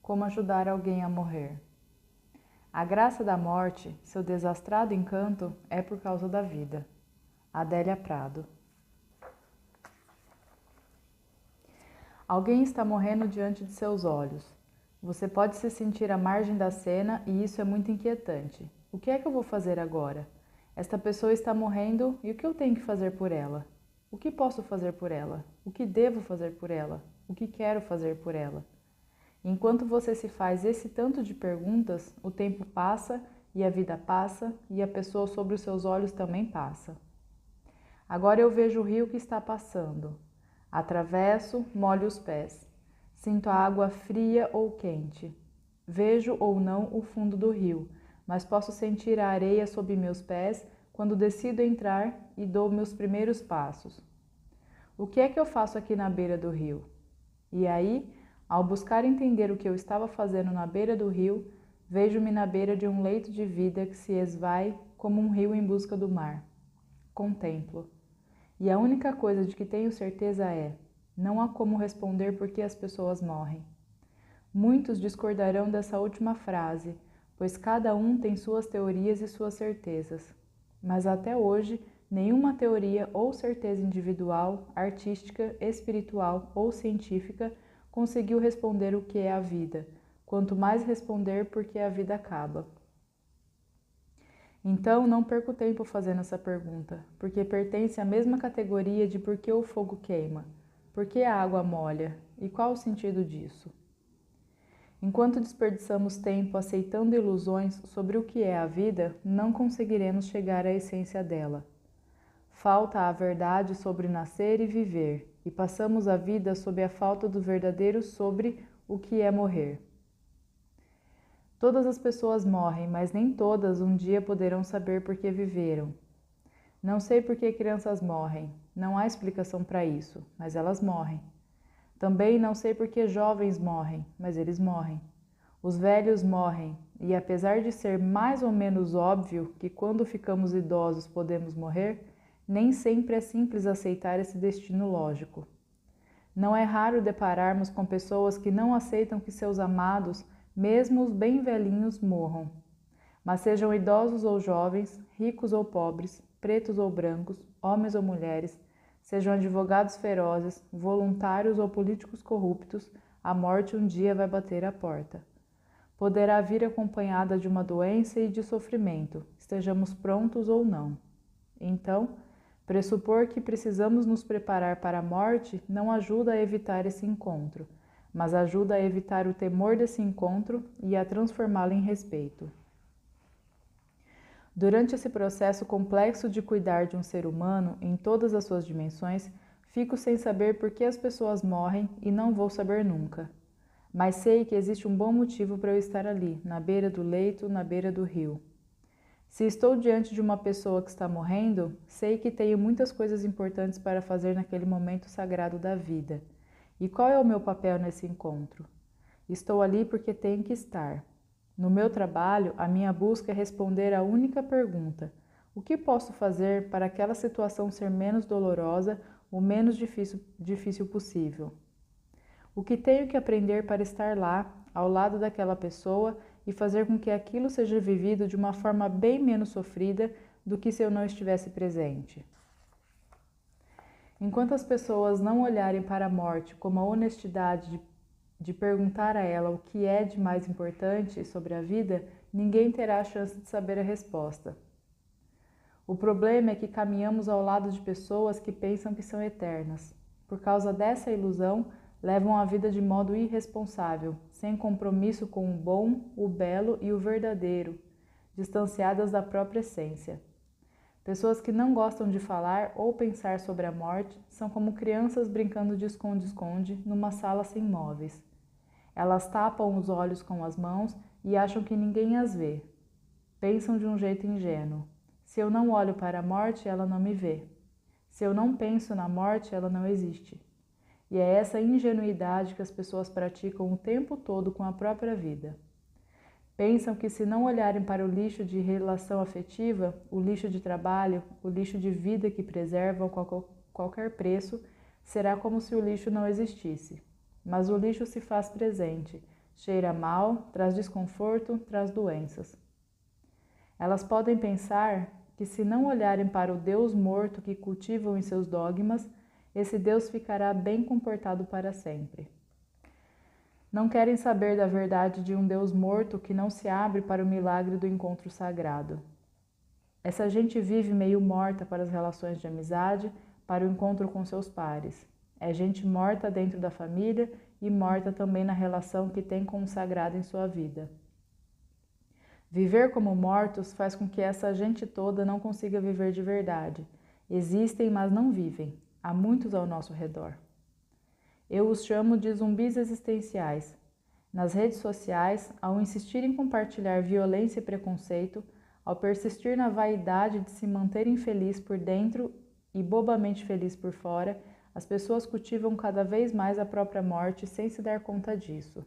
Como ajudar alguém a morrer. A graça da morte, seu desastrado encanto, é por causa da vida. Adélia Prado. Alguém está morrendo diante de seus olhos. Você pode se sentir à margem da cena e isso é muito inquietante. O que é que eu vou fazer agora? Esta pessoa está morrendo e o que eu tenho que fazer por ela? O que posso fazer por ela? O que devo fazer por ela? O que quero fazer por ela? Enquanto você se faz esse tanto de perguntas, o tempo passa e a vida passa e a pessoa sobre os seus olhos também passa. Agora eu vejo o rio que está passando. Atravesso, molho os pés. Sinto a água fria ou quente. Vejo ou não o fundo do rio, mas posso sentir a areia sob meus pés quando decido entrar e dou meus primeiros passos. O que é que eu faço aqui na beira do rio? E aí, ao buscar entender o que eu estava fazendo na beira do rio, vejo-me na beira de um leito de vida que se esvai como um rio em busca do mar. Contemplo. E a única coisa de que tenho certeza é: não há como responder por que as pessoas morrem. Muitos discordarão dessa última frase, pois cada um tem suas teorias e suas certezas. Mas até hoje, nenhuma teoria ou certeza individual, artística, espiritual ou científica conseguiu responder o que é a vida, quanto mais responder por que a vida acaba. Então, não perco tempo fazendo essa pergunta, porque pertence à mesma categoria de por que o fogo queima, por que a água molha e qual o sentido disso. Enquanto desperdiçamos tempo aceitando ilusões sobre o que é a vida, não conseguiremos chegar à essência dela. Falta a verdade sobre nascer e viver, e passamos a vida sob a falta do verdadeiro sobre o que é morrer. Todas as pessoas morrem, mas nem todas um dia poderão saber por que viveram. Não sei por que crianças morrem, não há explicação para isso, mas elas morrem. Também não sei por que jovens morrem, mas eles morrem. Os velhos morrem, e apesar de ser mais ou menos óbvio que quando ficamos idosos podemos morrer, nem sempre é simples aceitar esse destino lógico. Não é raro depararmos com pessoas que não aceitam que seus amados, mesmo os bem velhinhos, morram. Mas sejam idosos ou jovens, ricos ou pobres, pretos ou brancos, homens ou mulheres, sejam advogados ferozes, voluntários ou políticos corruptos, a morte um dia vai bater à porta. Poderá vir acompanhada de uma doença e de sofrimento, estejamos prontos ou não. Então, pressupor que precisamos nos preparar para a morte não ajuda a evitar esse encontro, mas ajuda a evitar o temor desse encontro e a transformá-lo em respeito. Durante esse processo complexo de cuidar de um ser humano em todas as suas dimensões, fico sem saber por que as pessoas morrem e não vou saber nunca. Mas sei que existe um bom motivo para eu estar ali, na beira do leito, na beira do rio. Se estou diante de uma pessoa que está morrendo, sei que tenho muitas coisas importantes para fazer naquele momento sagrado da vida. E qual é o meu papel nesse encontro? Estou ali porque tenho que estar. No meu trabalho, a minha busca é responder à única pergunta: o que posso fazer para aquela situação ser menos dolorosa, o menos difícil possível? O que tenho que aprender para estar lá, ao lado daquela pessoa, e fazer com que aquilo seja vivido de uma forma bem menos sofrida do que se eu não estivesse presente? Enquanto as pessoas não olharem para a morte como a honestidade de perguntar a ela o que é de mais importante sobre a vida, ninguém terá a chance de saber a resposta. O problema é que caminhamos ao lado de pessoas que pensam que são eternas. Por causa dessa ilusão, levam a vida de modo irresponsável, sem compromisso com o bom, o belo e o verdadeiro, distanciadas da própria essência. Pessoas que não gostam de falar ou pensar sobre a morte são como crianças brincando de esconde-esconde numa sala sem móveis. Elas tapam os olhos com as mãos e acham que ninguém as vê. Pensam de um jeito ingênuo: se eu não olho para a morte, ela não me vê. Se eu não penso na morte, ela não existe. E é essa ingenuidade que as pessoas praticam o tempo todo com a própria vida. Pensam que se não olharem para o lixo de relação afetiva, o lixo de trabalho, o lixo de vida que preservam a qualquer preço, será como se o lixo não existisse. Mas o lixo se faz presente, cheira mal, traz desconforto, traz doenças. Elas podem pensar que se não olharem para o Deus morto que cultivam em seus dogmas, esse Deus ficará bem comportado para sempre. Não querem saber da verdade de um Deus morto que não se abre para o milagre do encontro sagrado. Essa gente vive meio morta para as relações de amizade, para o encontro com seus pares. É gente morta dentro da família e morta também na relação que tem com o sagrado em sua vida. Viver como mortos faz com que essa gente toda não consiga viver de verdade. Existem, mas não vivem. Há muitos ao nosso redor. Eu os chamo de zumbis existenciais. Nas redes sociais, ao insistir em compartilhar violência e preconceito, ao persistir na vaidade de se manter infeliz por dentro e bobamente feliz por fora, as pessoas cultivam cada vez mais a própria morte sem se dar conta disso.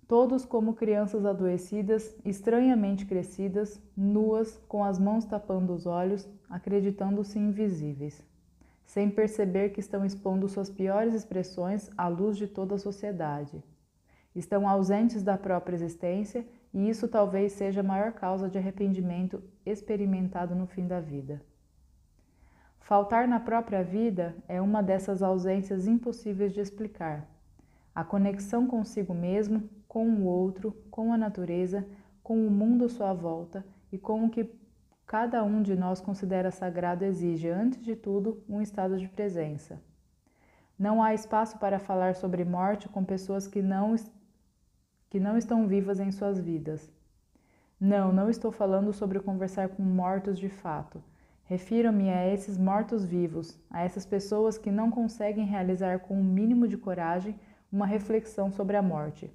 Todos como crianças adoecidas, estranhamente crescidas, nuas, com as mãos tapando os olhos, acreditando-se invisíveis, sem perceber que estão expondo suas piores expressões à luz de toda a sociedade. Estão ausentes da própria existência e isso talvez seja a maior causa de arrependimento experimentado no fim da vida. Faltar na própria vida é uma dessas ausências impossíveis de explicar. A conexão consigo mesmo, com o outro, com a natureza, com o mundo à sua volta e com o que cada um de nós considera sagrado exige, antes de tudo, um estado de presença. Não há espaço para falar sobre morte com pessoas que não estão vivas em suas vidas. Não estou falando sobre conversar com mortos de fato. Refiro-me a esses mortos-vivos, a essas pessoas que não conseguem realizar com um mínimo de coragem uma reflexão sobre a morte.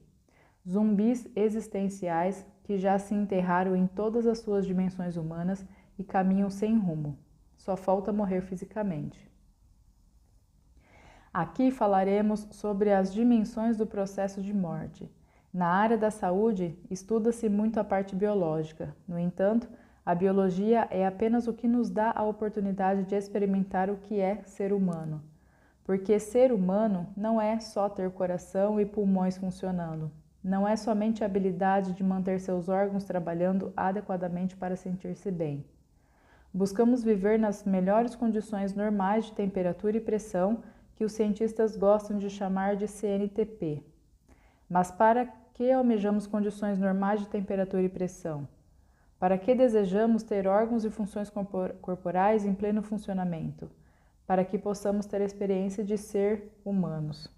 Zumbis existenciais que já se enterraram em todas as suas dimensões humanas e caminham sem rumo. Só falta morrer fisicamente. Aqui falaremos sobre as dimensões do processo de morte. Na área da saúde, estuda-se muito a parte biológica. No entanto, a biologia é apenas o que nos dá a oportunidade de experimentar o que é ser humano. Porque ser humano não é só ter coração e pulmões funcionando. Não é somente a habilidade de manter seus órgãos trabalhando adequadamente para sentir-se bem. Buscamos viver nas melhores condições normais de temperatura e pressão, que os cientistas gostam de chamar de CNTP. Mas para que almejamos condições normais de temperatura e pressão? Para que desejamos ter órgãos e funções corporais em pleno funcionamento? Para que possamos ter a experiência de ser humanos.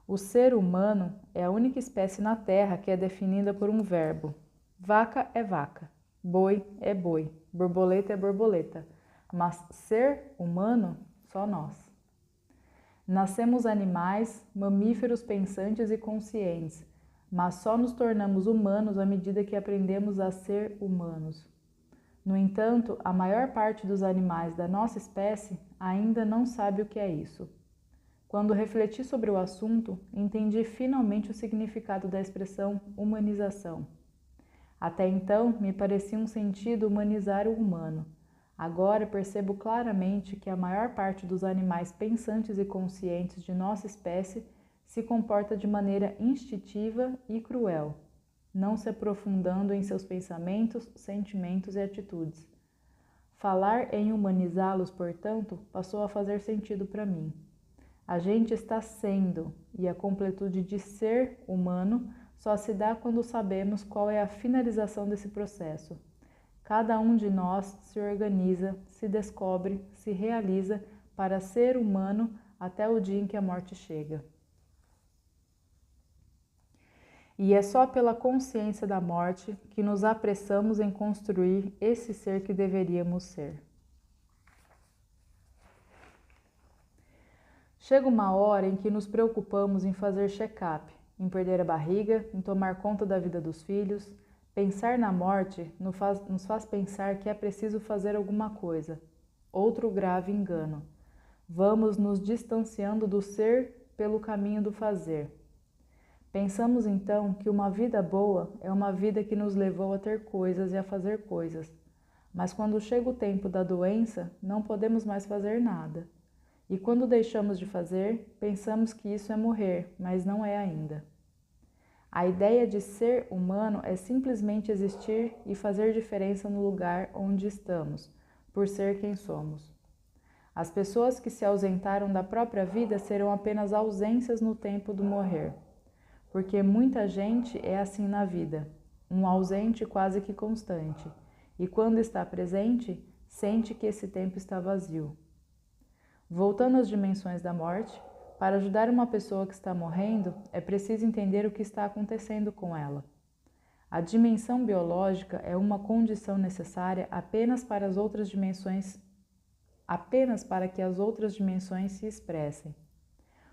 O ser humano é a única espécie na Terra que é definida por um verbo. Vaca é vaca, boi é boi, borboleta é borboleta, mas ser humano, só nós. Nascemos animais, mamíferos pensantes e conscientes, mas só nos tornamos humanos à medida que aprendemos a ser humanos. No entanto, a maior parte dos animais da nossa espécie ainda não sabe o que é isso. Quando refleti sobre o assunto, entendi finalmente o significado da expressão humanização. Até então, me parecia um sentido humanizar o humano. Agora percebo claramente que a maior parte dos animais pensantes e conscientes de nossa espécie se comporta de maneira instintiva e cruel, não se aprofundando em seus pensamentos, sentimentos e atitudes. Falar em humanizá-los, portanto, passou a fazer sentido para mim. A gente está sendo, e a completude de ser humano só se dá quando sabemos qual é a finalização desse processo. Cada um de nós se organiza, se descobre, se realiza para ser humano até o dia em que a morte chega. E é só pela consciência da morte que nos apressamos em construir esse ser que deveríamos ser. Chega uma hora em que nos preocupamos em fazer check-up, em perder a barriga, em tomar conta da vida dos filhos. Pensar na morte nos faz pensar que é preciso fazer alguma coisa. Outro grave engano. Vamos nos distanciando do ser pelo caminho do fazer. Pensamos então que uma vida boa é uma vida que nos levou a ter coisas e a fazer coisas. Mas quando chega o tempo da doença, não podemos mais fazer nada. E quando deixamos de fazer, pensamos que isso é morrer, mas não é ainda. A ideia de ser humano é simplesmente existir e fazer diferença no lugar onde estamos, por ser quem somos. As pessoas que se ausentaram da própria vida serão apenas ausências no tempo do morrer, porque muita gente é assim na vida, um ausente quase que constante, e quando está presente, sente que esse tempo está vazio. Voltando às dimensões da morte, para ajudar uma pessoa que está morrendo, é preciso entender o que está acontecendo com ela. A dimensão biológica é uma condição necessária apenas para as outras dimensões, apenas para que as outras dimensões se expressem.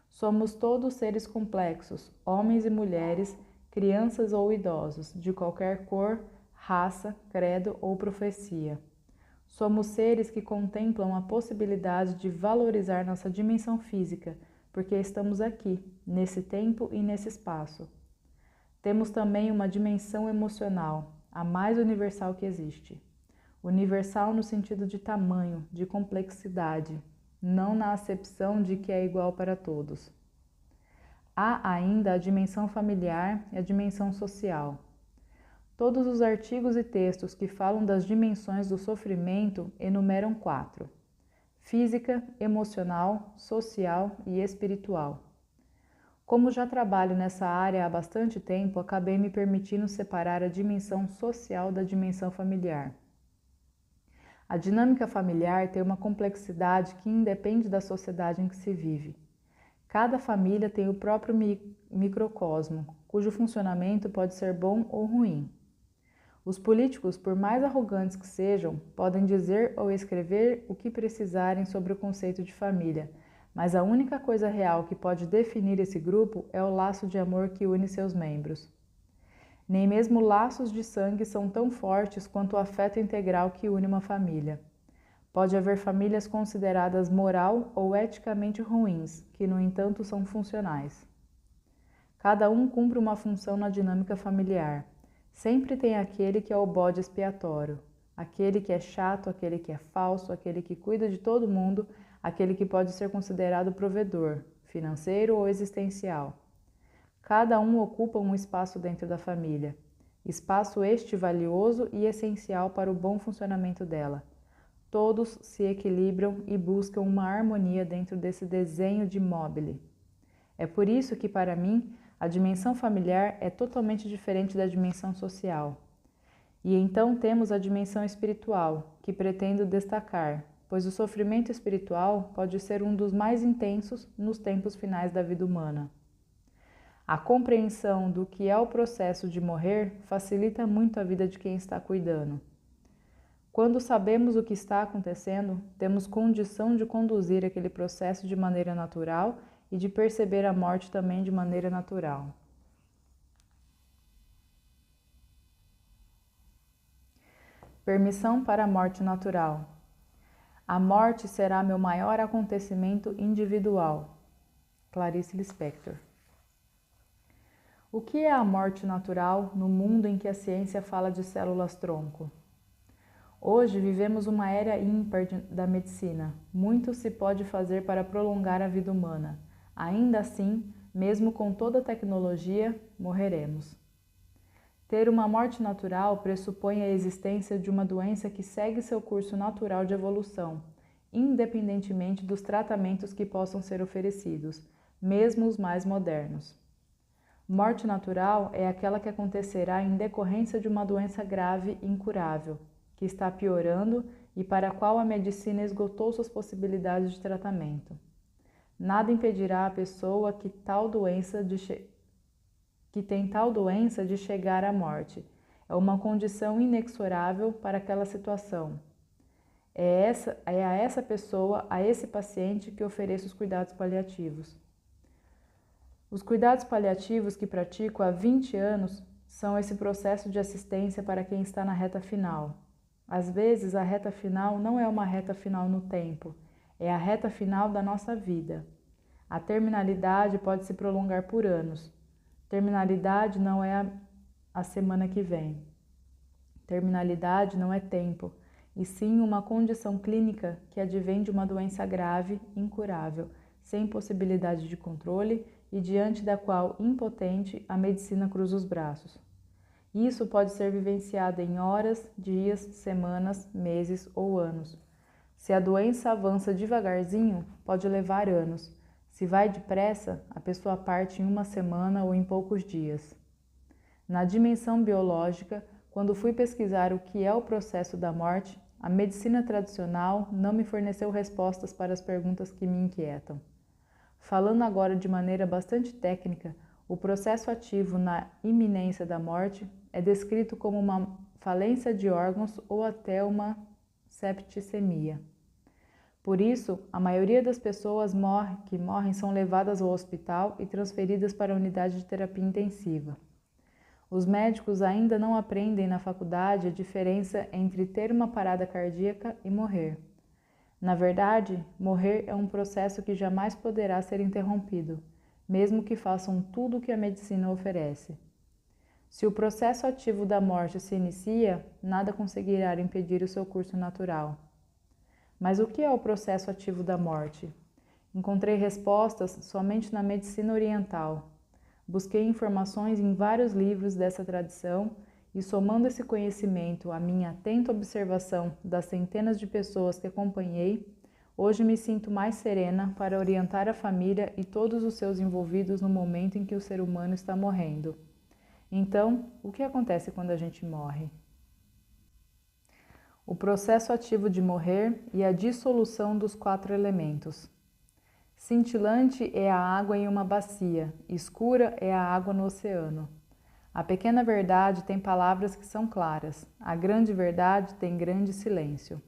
Somos todos seres complexos, homens e mulheres, crianças ou idosos, de qualquer cor, raça, credo ou profecia. Somos seres que contemplam a possibilidade de valorizar nossa dimensão física, porque estamos aqui, nesse tempo e nesse espaço. Temos também uma dimensão emocional, a mais universal que existe. Universal no sentido de tamanho, de complexidade, não na acepção de que é igual para todos. Há ainda a dimensão familiar e a dimensão social. Todos os artigos e textos que falam das dimensões do sofrimento enumeram 4: física, emocional, social e espiritual. Como já trabalho nessa área há bastante tempo, acabei me permitindo separar a dimensão social da dimensão familiar. A dinâmica familiar tem uma complexidade que independe da sociedade em que se vive. Cada família tem o próprio microcosmo, cujo funcionamento pode ser bom ou ruim. Os políticos, por mais arrogantes que sejam, podem dizer ou escrever o que precisarem sobre o conceito de família, mas a única coisa real que pode definir esse grupo é o laço de amor que une seus membros. Nem mesmo laços de sangue são tão fortes quanto o afeto integral que une uma família. Pode haver famílias consideradas moral ou eticamente ruins, que, no entanto, são funcionais. Cada um cumpre uma função na dinâmica familiar. Sempre tem aquele que é o bode expiatório, aquele que é chato, aquele que é falso, aquele que cuida de todo mundo, aquele que pode ser considerado provedor, financeiro ou existencial. Cada um ocupa um espaço dentro da família, espaço este valioso e essencial para o bom funcionamento dela. Todos se equilibram e buscam uma harmonia dentro desse desenho de mobile. É por isso que, para mim, a dimensão familiar é totalmente diferente da dimensão social. E então temos a dimensão espiritual, que pretendo destacar, pois o sofrimento espiritual pode ser um dos mais intensos nos tempos finais da vida humana. A compreensão do que é o processo de morrer facilita muito a vida de quem está cuidando. Quando sabemos o que está acontecendo, temos condição de conduzir aquele processo de maneira natural e de perceber a morte também de maneira natural. Permissão para a morte natural. A morte será meu maior acontecimento individual. Clarice Lispector. O que é a morte natural no mundo em que a ciência fala de células-tronco? Hoje vivemos uma era ímpar da medicina. Muito se pode fazer para prolongar a vida humana. Ainda assim, mesmo com toda a tecnologia, morreremos. Ter uma morte natural pressupõe a existência de uma doença que segue seu curso natural de evolução, independentemente dos tratamentos que possam ser oferecidos, mesmo os mais modernos. Morte natural é aquela que acontecerá em decorrência de uma doença grave e incurável, que está piorando e para a qual a medicina esgotou suas possibilidades de tratamento. Nada impedirá a pessoa que tem tal doença de chegar à morte. É uma condição inexorável para aquela situação. É a essa pessoa, a esse paciente, que ofereço os cuidados paliativos. Os cuidados paliativos que pratico há 20 anos são esse processo de assistência para quem está na reta final. Às vezes, a reta final não é uma reta final no tempo, é a reta final da nossa vida. A terminalidade pode se prolongar por anos. Terminalidade não é a semana que vem. Terminalidade não é tempo, e sim uma condição clínica que advém de uma doença grave, incurável, sem possibilidade de controle e diante da qual, impotente, a medicina cruza os braços. Isso pode ser vivenciado em horas, dias, semanas, meses ou anos. Se a doença avança devagarzinho, pode levar anos. Se vai depressa, a pessoa parte em uma semana ou em poucos dias. Na dimensão biológica, quando fui pesquisar o que é o processo da morte, a medicina tradicional não me forneceu respostas para as perguntas que me inquietam. Falando agora de maneira bastante técnica, o processo ativo na iminência da morte é descrito como uma falência de órgãos ou até uma septicemia. Por isso, a maioria das pessoas que morrem são levadas ao hospital e transferidas para a unidade de terapia intensiva. Os médicos ainda não aprendem na faculdade a diferença entre ter uma parada cardíaca e morrer. Na verdade, morrer é um processo que jamais poderá ser interrompido, mesmo que façam tudo o que a medicina oferece. Se o processo ativo da morte se inicia, nada conseguirá impedir o seu curso natural. Mas o que é o processo ativo da morte? Encontrei respostas somente na medicina oriental. Busquei informações em vários livros dessa tradição e, somando esse conhecimento à minha atenta observação das centenas de pessoas que acompanhei, hoje me sinto mais serena para orientar a família e todos os seus envolvidos no momento em que o ser humano está morrendo. Então, o que acontece quando a gente morre? O processo ativo de morrer e a dissolução dos 4 elementos. Cintilante é a água em uma bacia, escura é a água no oceano. A pequena verdade tem palavras que são claras, a grande verdade tem grande silêncio.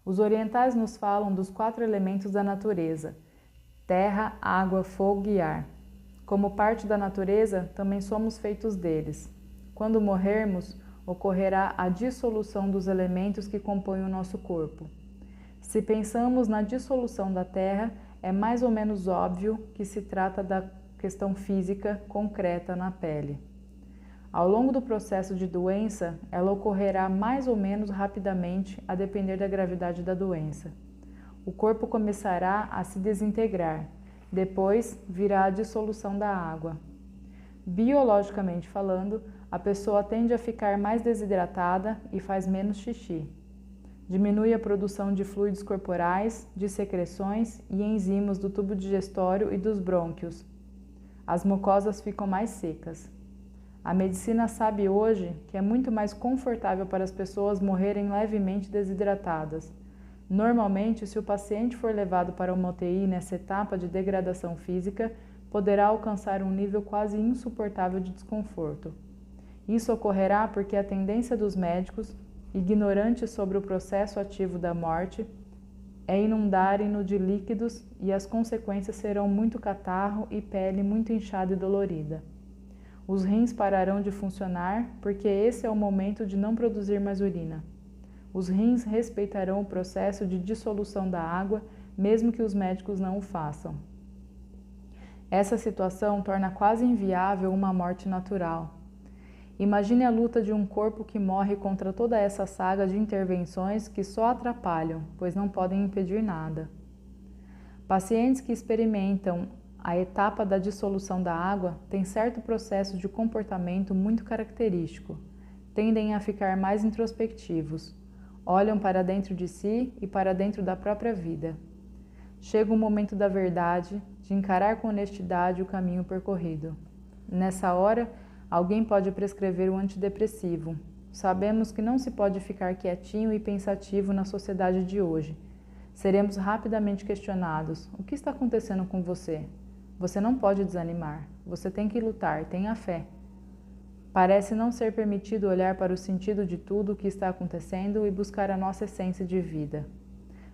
Os orientais nos falam dos 4 elementos da natureza: terra, água, fogo e ar. Como parte da natureza, também somos feitos deles. Quando morrermos, ocorrerá a dissolução dos elementos que compõem o nosso corpo. Se pensamos na dissolução da terra, é mais ou menos óbvio que se trata da questão física concreta na pele. Ao longo do processo de doença, ela ocorrerá mais ou menos rapidamente, a depender da gravidade da doença. O corpo começará a se desintegrar, depois virá a dissolução da água. Biologicamente falando, a pessoa tende a ficar mais desidratada e faz menos xixi. Diminui a produção de fluidos corporais, de secreções e enzimos do tubo digestório e dos brônquios. As mucosas ficam mais secas. A medicina sabe hoje que é muito mais confortável para as pessoas morrerem levemente desidratadas. Normalmente, se o paciente for levado para uma UTI nessa etapa de degradação física, poderá alcançar um nível quase insuportável de desconforto. Isso ocorrerá porque a tendência dos médicos, ignorantes sobre o processo ativo da morte, é inundarem-no de líquidos e as consequências serão muito catarro e pele muito inchada e dolorida. Os rins pararão de funcionar porque esse é o momento de não produzir mais urina. Os rins respeitarão o processo de dissolução da água, mesmo que os médicos não o façam. Essa situação torna quase inviável uma morte natural. Imagine a luta de um corpo que morre contra toda essa saga de intervenções que só atrapalham, pois não podem impedir nada. Pacientes que experimentam a etapa da dissolução da água têm certo processo de comportamento muito característico. Tendem a ficar mais introspectivos. Olham para dentro de si e para dentro da própria vida. Chega o momento da verdade, de encarar com honestidade o caminho percorrido. Nessa hora, alguém pode prescrever um antidepressivo. Sabemos que não se pode ficar quietinho e pensativo na sociedade de hoje. Seremos rapidamente questionados: o que está acontecendo com você? Você não pode desanimar. Você tem que lutar, tenha fé. Parece não ser permitido olhar para o sentido de tudo o que está acontecendo e buscar a nossa essência de vida.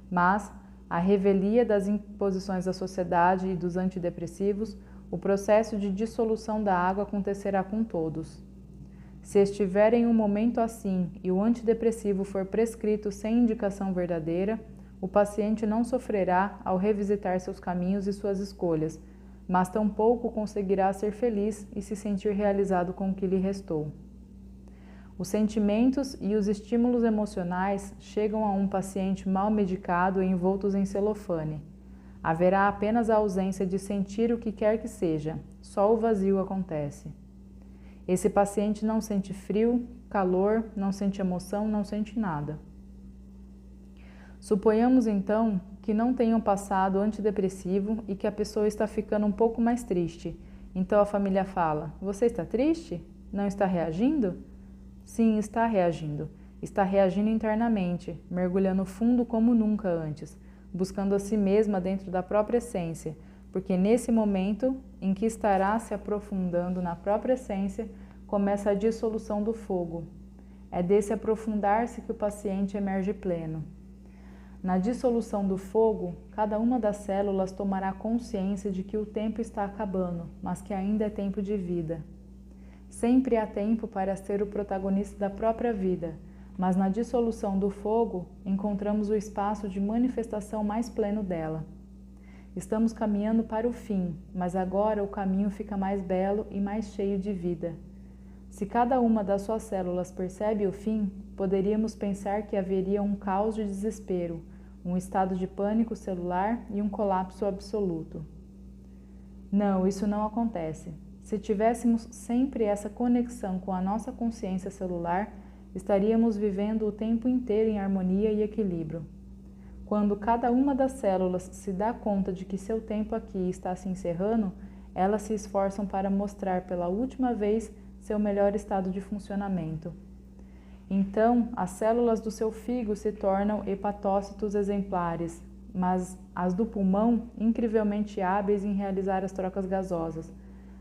Mas, à revelia das imposições da sociedade e dos antidepressivos, o processo de dissolução da água acontecerá com todos. Se estiver em um momento assim e o antidepressivo for prescrito sem indicação verdadeira, o paciente não sofrerá ao revisitar seus caminhos e suas escolhas, mas tampouco conseguirá ser feliz e se sentir realizado com o que lhe restou. Os sentimentos e os estímulos emocionais chegam a um paciente mal medicado e envoltos em celofane. Haverá apenas a ausência de sentir o que quer que seja, só o vazio acontece. Esse paciente não sente frio, calor, não sente emoção, não sente nada. Suponhamos então que não tenha um passado antidepressivo e que a pessoa está ficando um pouco mais triste. Então a família fala: "Você está triste? Não está reagindo?" Sim, está reagindo. Está reagindo internamente, mergulhando fundo como nunca antes, buscando a si mesma dentro da própria essência, porque nesse momento em que estará se aprofundando na própria essência, começa a dissolução do fogo. É desse aprofundar-se que o paciente emerge pleno. Na dissolução do fogo, cada uma das células tomará consciência de que o tempo está acabando, mas que ainda é tempo de vida. Sempre há tempo para ser o protagonista da própria vida, mas na dissolução do fogo encontramos o espaço de manifestação mais pleno dela. Estamos caminhando para o fim, mas agora o caminho fica mais belo e mais cheio de vida. Se cada uma das suas células percebe o fim, poderíamos pensar que haveria um caos de desespero, um estado de pânico celular e um colapso absoluto. Não, isso não acontece. Se tivéssemos sempre essa conexão com a nossa consciência celular, estaríamos vivendo o tempo inteiro em harmonia e equilíbrio. Quando cada uma das células se dá conta de que seu tempo aqui está se encerrando, elas se esforçam para mostrar pela última vez seu melhor estado de funcionamento. Então, as células do seu fígado se tornam hepatócitos exemplares, mas as do pulmão, incrivelmente hábeis em realizar as trocas gasosas.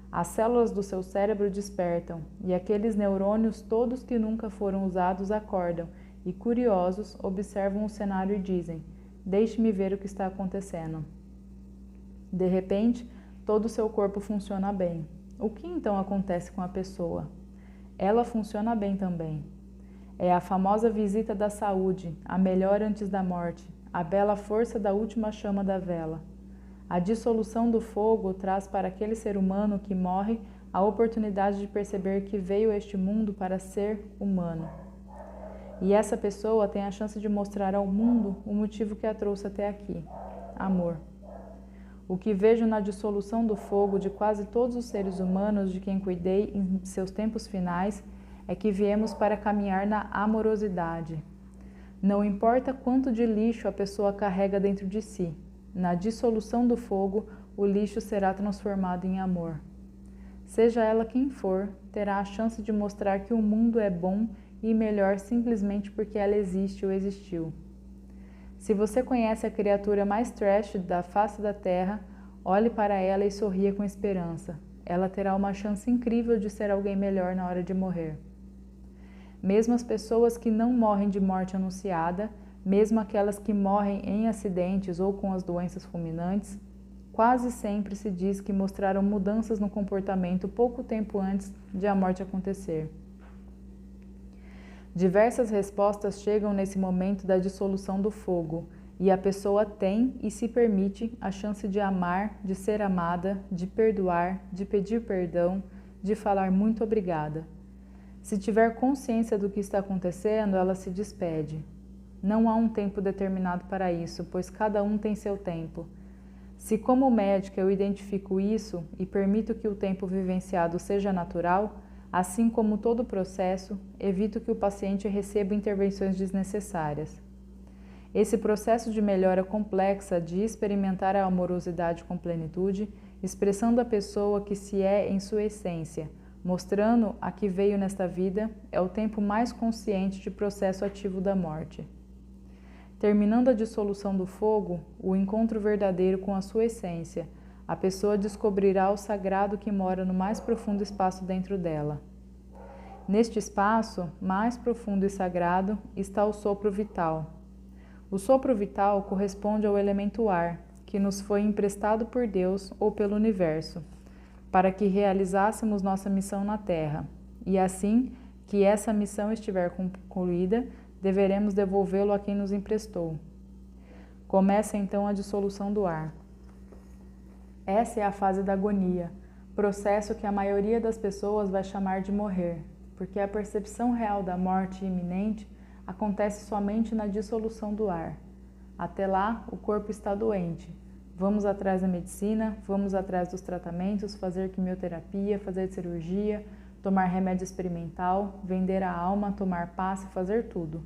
As células do seu cérebro despertam, e aqueles neurônios todos que nunca foram usados acordam e, curiosos, observam o cenário e dizem: "Deixe-me ver o que está acontecendo." De repente, todo o seu corpo funciona bem. O que então acontece com a pessoa? Ela funciona bem também. É a famosa visita da saúde, a melhor antes da morte, a bela força da última chama da vela. A dissolução do fogo traz para aquele ser humano que morre a oportunidade de perceber que veio a este mundo para ser humano. E essa pessoa tem a chance de mostrar ao mundo o motivo que a trouxe até aqui: amor. O que vejo na dissolução do fogo de quase todos os seres humanos de quem cuidei em seus tempos finais é que viemos para caminhar na amorosidade. Não importa quanto de lixo a pessoa carrega dentro de si, na dissolução do fogo, o lixo será transformado em amor. Seja ela quem for, terá a chance de mostrar que o mundo é bom e melhor simplesmente porque ela existe ou existiu. Se você conhece a criatura mais trash da face da terra, olhe para ela e sorria com esperança. Ela terá uma chance incrível de ser alguém melhor na hora de morrer. Mesmo as pessoas que não morrem de morte anunciada, mesmo aquelas que morrem em acidentes ou com as doenças fulminantes, quase sempre se diz que mostraram mudanças no comportamento pouco tempo antes de a morte acontecer. Diversas respostas chegam nesse momento da dissolução do fogo, e a pessoa tem e se permite a chance de amar, de ser amada, de perdoar, de pedir perdão, de falar muito obrigada. Se tiver consciência do que está acontecendo, ela se despede. Não há um tempo determinado para isso, pois cada um tem seu tempo. Se como médica eu identifico isso e permito que o tempo vivenciado seja natural, assim como todo o processo, evito que o paciente receba intervenções desnecessárias. Esse processo de melhora complexa de experimentar a amorosidade com plenitude, expressando a pessoa que se é em sua essência, mostrando a que veio nesta vida, é o tempo mais consciente de processo ativo da morte. Terminando a dissolução do fogo, o encontro verdadeiro com a sua essência, a pessoa descobrirá o sagrado que mora no mais profundo espaço dentro dela. Neste espaço, mais profundo e sagrado, está o sopro vital. O sopro vital corresponde ao elemento ar, que nos foi emprestado por Deus ou pelo universo, para que realizássemos nossa missão na Terra. E assim que essa missão estiver concluída, deveremos devolvê-lo a quem nos emprestou. Começa então a dissolução do ar. Essa é a fase da agonia, processo que a maioria das pessoas vai chamar de morrer, porque a percepção real da morte iminente acontece somente na dissolução do ar. Até lá, o corpo está doente, Vamos atrás da medicina, vamos atrás dos tratamentos, fazer quimioterapia, fazer cirurgia, tomar remédio experimental, vender a alma, tomar passe, fazer tudo.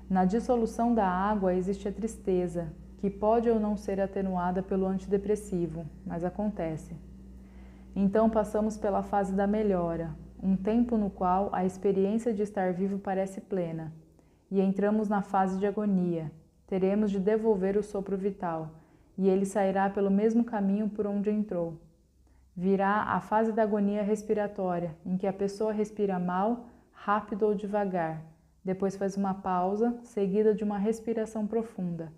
Na dissolução da água existe a tristeza, que pode ou não ser atenuada pelo antidepressivo, mas acontece. Então passamos pela fase da melhora, um tempo no qual a experiência de estar vivo parece plena, e entramos na fase de agonia. Teremos de devolver o sopro vital, e ele sairá pelo mesmo caminho por onde entrou. Virá a fase da agonia respiratória, em que a pessoa respira mal, rápido ou devagar, depois faz uma pausa, seguida de uma respiração profunda.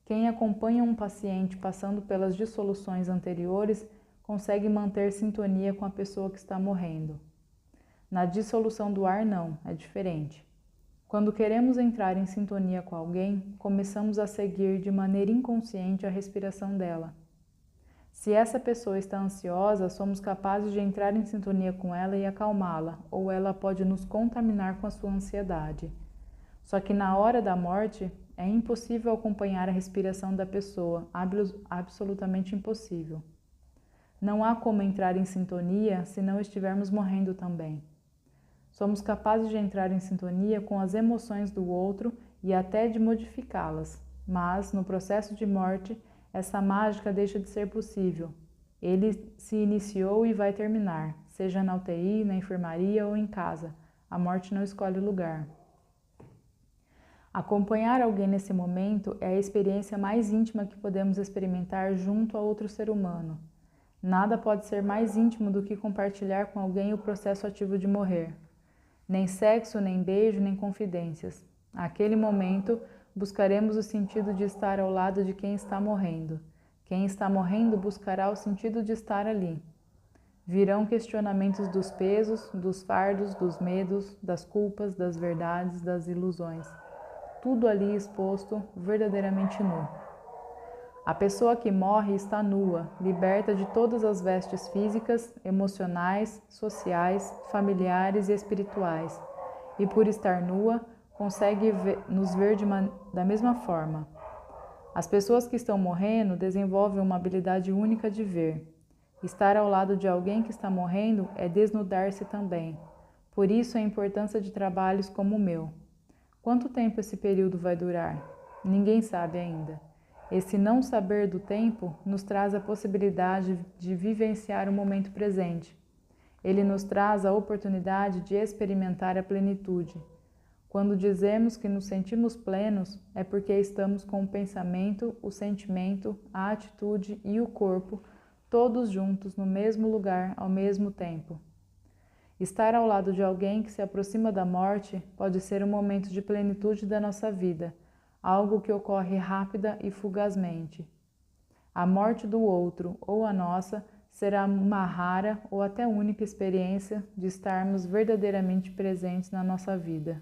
Quem acompanha um paciente passando pelas dissoluções anteriores consegue manter sintonia com a pessoa que está morrendo. Na dissolução do ar, não, é diferente. Quando queremos entrar em sintonia com alguém, começamos a seguir de maneira inconsciente a respiração dela. Se essa pessoa está ansiosa, somos capazes de entrar em sintonia com ela e acalmá-la, ou ela pode nos contaminar com a sua ansiedade. Só que na hora da morte, é impossível acompanhar a respiração da pessoa, absolutamente impossível. Não há como entrar em sintonia se não estivermos morrendo também. Somos capazes de entrar em sintonia com as emoções do outro e até de modificá-las, mas no processo de morte, essa mágica deixa de ser possível. Ele se iniciou e vai terminar, seja na UTI, na enfermaria ou em casa. A morte não escolhe lugar. Acompanhar alguém nesse momento é a experiência mais íntima que podemos experimentar junto a outro ser humano. Nada pode ser mais íntimo do que compartilhar com alguém o processo ativo de morrer. Nem sexo, nem beijo, nem confidências. Naquele momento, buscaremos o sentido de estar ao lado de quem está morrendo. Quem está morrendo buscará o sentido de estar ali. Virão questionamentos dos pesos, dos fardos, dos medos, das culpas, das verdades, das ilusões. Tudo ali exposto, verdadeiramente nu. A pessoa que morre está nua, liberta de todas as vestes físicas, emocionais, sociais, familiares e espirituais, e por estar nua, consegue nos ver da mesma forma. As pessoas que estão morrendo desenvolvem uma habilidade única de ver. Estar ao lado de alguém que está morrendo é desnudar-se também. Por isso a importância de trabalhos como o meu. Quanto tempo esse período vai durar? Ninguém sabe ainda. Esse não saber do tempo nos traz a possibilidade de vivenciar o momento presente. Ele nos traz a oportunidade de experimentar a plenitude. Quando dizemos que nos sentimos plenos, é porque estamos com o pensamento, o sentimento, a atitude e o corpo, todos juntos no mesmo lugar ao mesmo tempo. Estar ao lado de alguém que se aproxima da morte pode ser um momento de plenitude da nossa vida, algo que ocorre rápida e fugazmente. A morte do outro ou a nossa será uma rara ou até única experiência de estarmos verdadeiramente presentes na nossa vida.